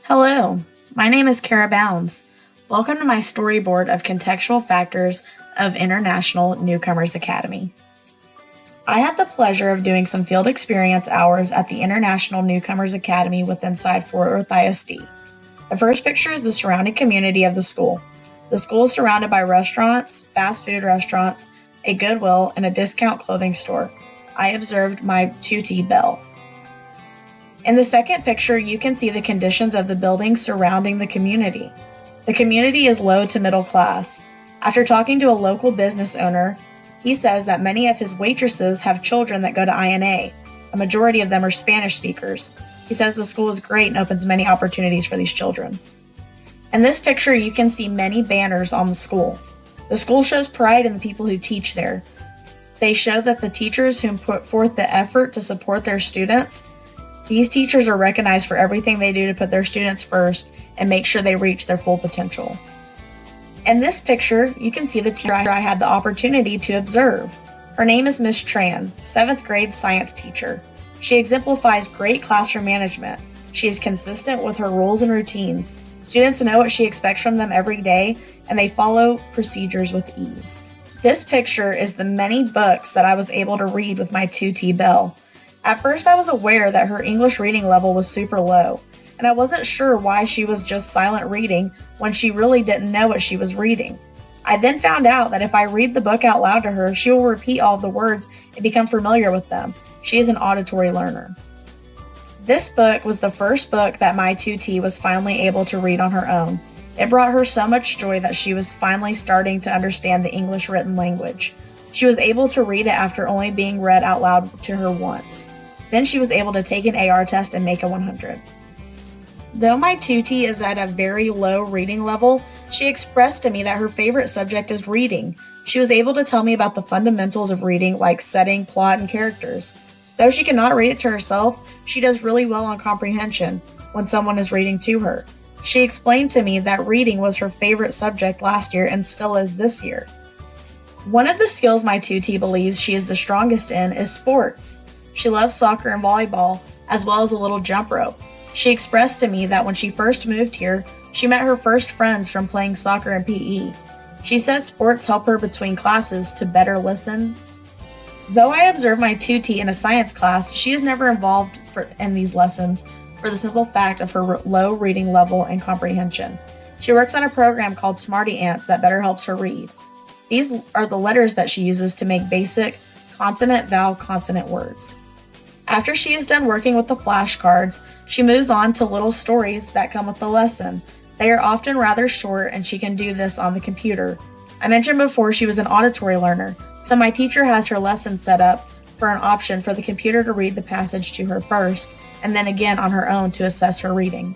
Hello, my name is Kara Bounds. Welcome to my storyboard of Contextual Factors of International Newcomers Academy. I had the pleasure of doing some field experience hours at the International Newcomers Academy with inside Fort Worth ISD. The first picture is the surrounding community of the school. The school is surrounded by restaurants, fast food restaurants, a Goodwill, and a discount clothing store. I observed my 2T bell. In the second picture, you can see the conditions of the buildings surrounding the community. The community is low to middle class. After talking to a local business owner, he says that many of his waitresses have children that go to INA. A majority of them are Spanish speakers. He says the school is great and opens many opportunities for these children. In this picture, you can see many banners on the school. The school shows pride in the people who teach there. They show that the teachers who put forth the effort to support their students. These teachers are recognized for everything they do to put their students first and make sure they reach their full potential. In this picture, you can see the teacher I had the opportunity to observe. Her name is Miss Tran, 7th grade science teacher. She exemplifies great classroom management. She is consistent with her rules and routines. Students know what she expects from them every day, and they follow procedures with ease. This picture is the many books that I was able to read with my 2T bell. At first, I was aware that her English reading level was super low, and I wasn't sure why she was just silent reading when she really didn't know what she was reading. I then found out that if I read the book out loud to her, she will repeat all of the words and become familiar with them. She is an auditory learner. This book was the first book that my 2T was finally able to read on her own. It brought her so much joy that she was finally starting to understand the English written language. She was able to read it after only being read out loud to her once. Then she was able to take an AR test and make a 100. Though my 2T is at a very low reading level, she expressed to me that her favorite subject is reading. She was able to tell me about the fundamentals of reading, like setting, plot, and characters. Though she cannot read it to herself, she does really well on comprehension when someone is reading to her. She explained to me that reading was her favorite subject last year and still is this year. One of the skills my 2T believes she is the strongest in is sports. She loves soccer and volleyball, as well as a little jump rope. She expressed to me that when she first moved here, she met her first friends from playing soccer and PE. She says sports help her between classes to better listen. Though I observe my 2T in a science class, she is never involved in these lessons for the simple fact of her low reading level and comprehension. She works on a program called Smarty Ants that better helps her read. These are the letters that she uses to make basic consonant, vowel, consonant words. After she is done working with the flashcards, she moves on to little stories that come with the lesson. They are often rather short, and she can do this on the computer. I mentioned before she was an auditory learner, so my teacher has her lesson set up for an option for the computer to read the passage to her first, and then again on her own to assess her reading.